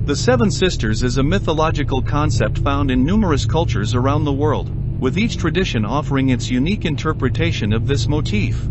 The Seven Sisters is a mythological concept found in numerous cultures around the world, with each tradition offering its unique interpretation of this motif.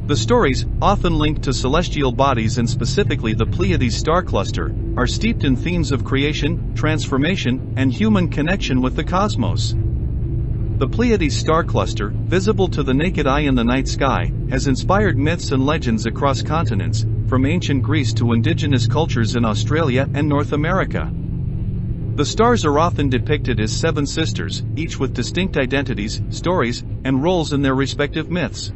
The stories, often linked to celestial bodies and specifically the Pleiades star cluster, are steeped in themes of creation, transformation, and human connection with the cosmos. The Pleiades star cluster, visible to the naked eye in the night sky, has inspired myths and legends across continents, from ancient Greece to indigenous cultures in Australia and North America. The stars are often depicted as seven sisters, each with distinct identities, stories, and roles in their respective myths.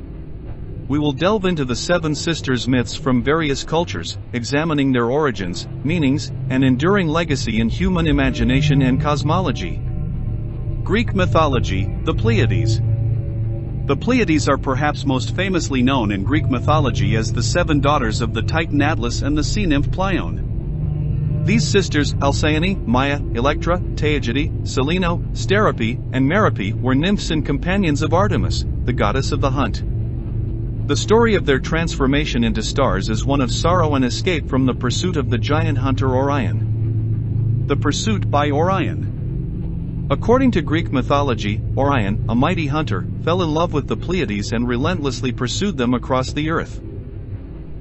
We will delve into the Seven Sisters myths from various cultures, examining their origins, meanings, and enduring legacy in human imagination and cosmology. Greek mythology, the Pleiades. The Pleiades are perhaps most famously known in Greek mythology as the seven daughters of the Titan Atlas and the sea nymph Pleione. These sisters, Alcyone, Maia, Electra, Taygete, Celaeno, Asterope, and Merope, were nymphs and companions of Artemis, the goddess of the hunt. The story of their transformation into stars is one of sorrow and escape from the pursuit of the giant hunter Orion. The pursuit by Orion. According to Greek mythology, Orion, a mighty hunter, fell in love with the Pleiades and relentlessly pursued them across the earth.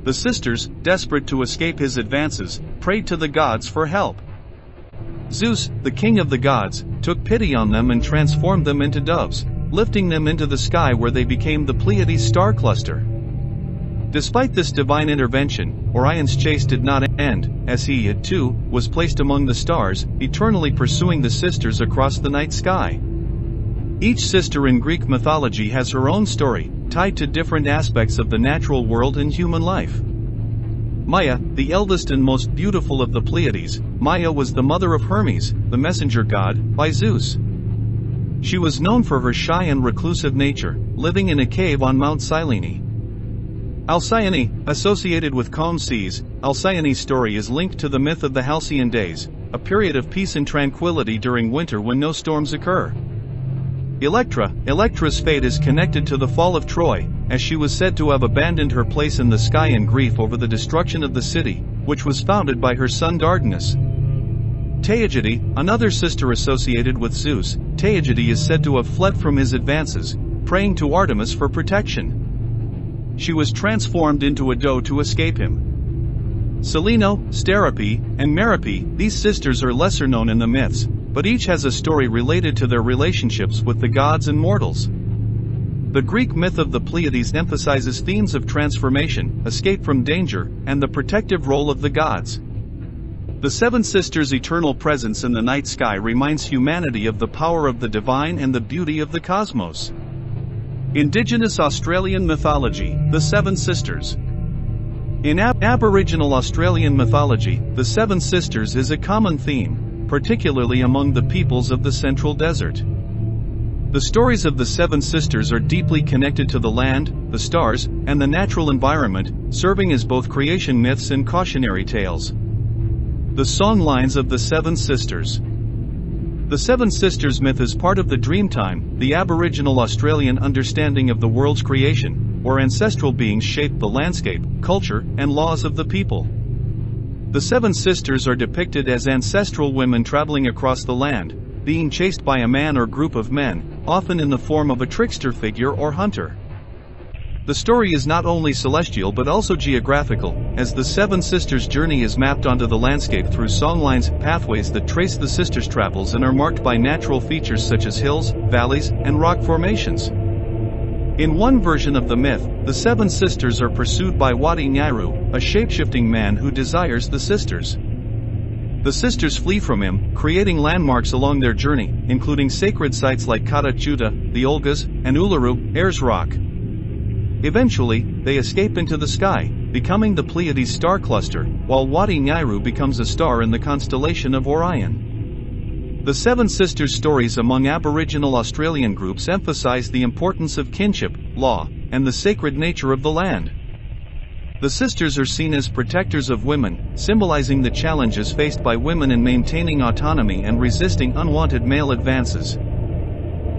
The sisters, desperate to escape his advances, prayed to the gods for help. Zeus, the king of the gods, took pity on them and transformed them into doves, lifting them into the sky where they became the Pleiades star cluster. Despite this divine intervention, Orion's chase did not end, as he, too, was placed among the stars, eternally pursuing the sisters across the night sky. Each sister in Greek mythology has her own story, tied to different aspects of the natural world and human life. Maia, the eldest and most beautiful of the Pleiades, Maia was the mother of Hermes, the messenger god, by Zeus. She was known for her shy and reclusive nature, living in a cave on Mount Celaeno. Alcyone, associated with calm seas, Alcyone's story is linked to the myth of the Halcyon days, a period of peace and tranquility during winter when no storms occur. Electra's fate is connected to the fall of Troy, as she was said to have abandoned her place in the sky in grief over the destruction of the city, which was founded by her son Dardanus. Taygete, another sister associated with Zeus, Taygete is said to have fled from his advances, praying to Artemis for protection. She was transformed into a doe to escape him. Celaeno, Asterope, and Merope, these sisters are lesser known in the myths, but each has a story related to their relationships with the gods and mortals. The Greek myth of the Pleiades emphasizes themes of transformation, escape from danger, and the protective role of the gods. The Seven Sisters' eternal presence in the night sky reminds humanity of the power of the divine and the beauty of the cosmos. Indigenous Australian mythology, the Seven Sisters. In Aboriginal Australian mythology, the Seven Sisters is a common theme, particularly among the peoples of the Central Desert. The stories of the Seven Sisters are deeply connected to the land, the stars, and the natural environment, serving as both creation myths and cautionary tales. The songlines of the Seven Sisters. The Seven Sisters myth is part of the Dreamtime, the Aboriginal Australian understanding of the world's creation, where ancestral beings shaped the landscape, culture, and laws of the people. The Seven Sisters are depicted as ancestral women traveling across the land, being chased by a man or group of men, often in the form of a trickster figure or hunter. The story is not only celestial but also geographical, as the Seven Sisters' journey is mapped onto the landscape through songlines, pathways that trace the sisters' travels and are marked by natural features such as hills, valleys, and rock formations. In one version of the myth, the Seven Sisters are pursued by Wadi Nyairu, a shape-shifting man who desires the sisters. The sisters flee from him, creating landmarks along their journey, including sacred sites like Kata Tjuta, the Olgas, and Uluru, Ayers Rock. Eventually, they escape into the sky, becoming the Pleiades star cluster, while Wadi Nyairu becomes a star in the constellation of Orion. The Seven Sisters stories among Aboriginal Australian groups emphasize the importance of kinship, law, and the sacred nature of the land. The sisters are seen as protectors of women, symbolizing the challenges faced by women in maintaining autonomy and resisting unwanted male advances.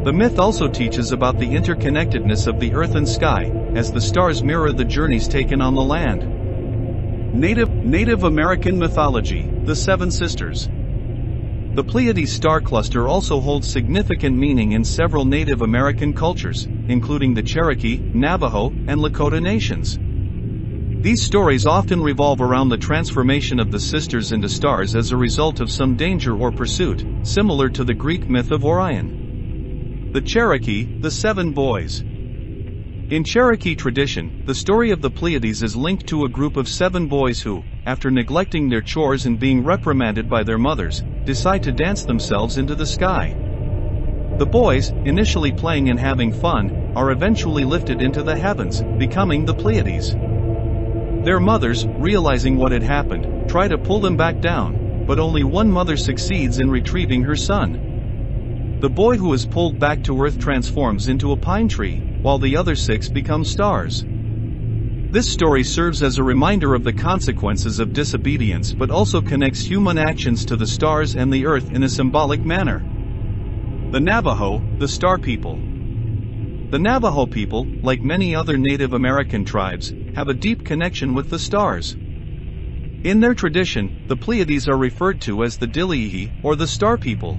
The myth also teaches about the interconnectedness of the earth and sky, as the stars mirror the journeys taken on the land. Native American mythology, the Seven Sisters. The Pleiades star cluster also holds significant meaning in several Native American cultures, including the Cherokee, Navajo, and Lakota nations. These stories often revolve around the transformation of the sisters into stars as a result of some danger or pursuit, similar to the Greek myth of Orion. The Cherokee, the Seven Boys. In Cherokee tradition, the story of the Pleiades is linked to a group of 7 boys who, after neglecting their chores and being reprimanded by their mothers, decide to dance themselves into the sky. The boys, initially playing and having fun, are eventually lifted into the heavens, becoming the Pleiades. Their mothers, realizing what had happened, try to pull them back down, but only one mother succeeds in retrieving her son. The boy who is pulled back to Earth transforms into a pine tree, while the other 6 become stars. This story serves as a reminder of the consequences of disobedience but also connects human actions to the stars and the Earth in a symbolic manner. The Navajo, the Star People. The Navajo people, like many other Native American tribes, have a deep connection with the stars. In their tradition, the Pleiades are referred to as the Dilihi, or the Star People.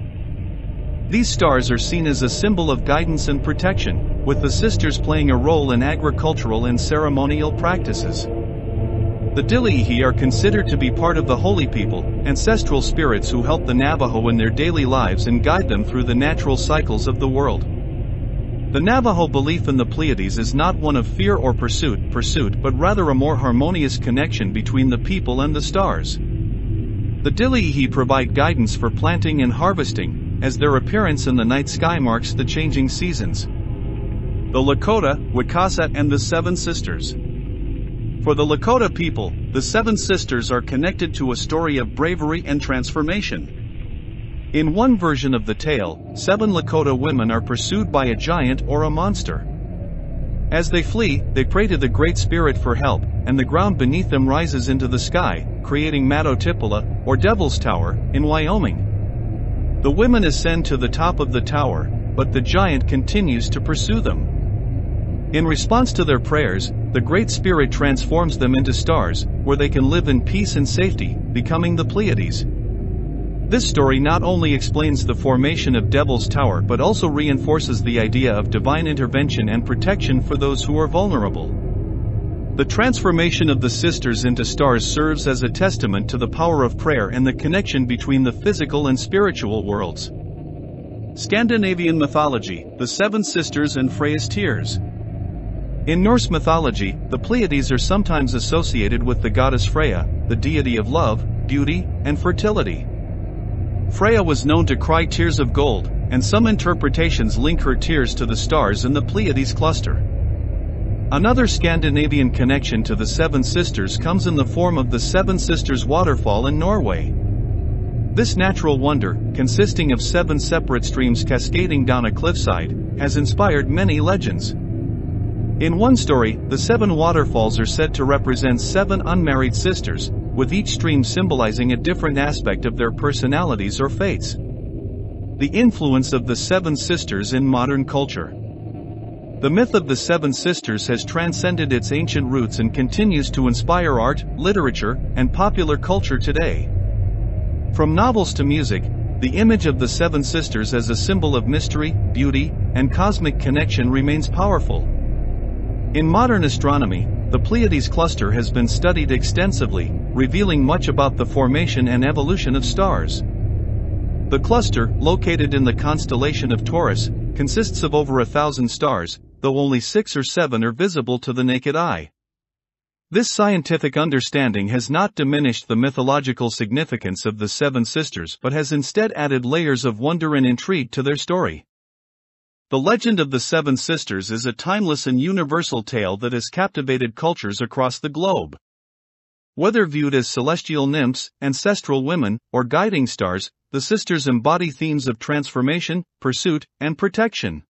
These stars are seen as a symbol of guidance and protection, with the sisters playing a role in agricultural and ceremonial practices. The Dilihi are considered to be part of the holy people, ancestral spirits who help the Navajo in their daily lives and guide them through the natural cycles of the world. The Navajo belief in the Pleiades is not one of fear or pursuit, but rather a more harmonious connection between the people and the stars. The Dilihi provide guidance for planting and harvesting, as their appearance in the night sky marks the changing seasons. The Lakota, Wicasa, and the Seven Sisters. For the Lakota people, the Seven Sisters are connected to a story of bravery and transformation. In one version of the tale, 7 Lakota women are pursued by a giant or a monster. As they flee, they pray to the Great Spirit for help, and the ground beneath them rises into the sky, creating Matotipola, or Devil's Tower, in Wyoming. The women ascend to the top of the tower, but the giant continues to pursue them. In response to their prayers, the Great Spirit transforms them into stars, where they can live in peace and safety, becoming the Pleiades. This story not only explains the formation of Devil's Tower but also reinforces the idea of divine intervention and protection for those who are vulnerable. The transformation of the sisters into stars serves as a testament to the power of prayer and the connection between the physical and spiritual worlds. Scandinavian mythology, the Seven Sisters and Freya's Tears. In Norse mythology, the Pleiades are sometimes associated with the goddess Freya, the deity of love, beauty, and fertility. Freya was known to cry tears of gold, and some interpretations link her tears to the stars in the Pleiades cluster. Another Scandinavian connection to the Seven Sisters comes in the form of the Seven Sisters waterfall in Norway. This natural wonder, consisting of 7 separate streams cascading down a cliffside, has inspired many legends. In one story, the 7 waterfalls are said to represent 7 unmarried sisters, with each stream symbolizing a different aspect of their personalities or fates. The influence of the Seven Sisters in modern culture. The myth of the Seven Sisters has transcended its ancient roots and continues to inspire art, literature, and popular culture today. From novels to music, the image of the Seven Sisters as a symbol of mystery, beauty, and cosmic connection remains powerful. In modern astronomy, the Pleiades cluster has been studied extensively, revealing much about the formation and evolution of stars. The cluster, located in the constellation of Taurus, consists of over 1,000 stars, though only 6 or 7 are visible to the naked eye. This scientific understanding has not diminished the mythological significance of the Seven Sisters but has instead added layers of wonder and intrigue to their story. The legend of the Seven Sisters is a timeless and universal tale that has captivated cultures across the globe. Whether viewed as celestial nymphs, ancestral women, or guiding stars, the sisters embody themes of transformation, pursuit, and protection.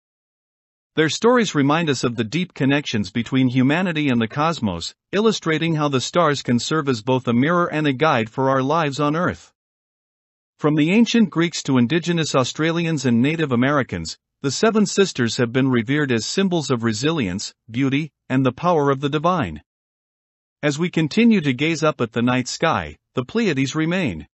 Their stories remind us of the deep connections between humanity and the cosmos, illustrating how the stars can serve as both a mirror and a guide for our lives on Earth. From the ancient Greeks to indigenous Australians and Native Americans, the Seven Sisters have been revered as symbols of resilience, beauty, and the power of the divine. As we continue to gaze up at the night sky, the Pleiades remain.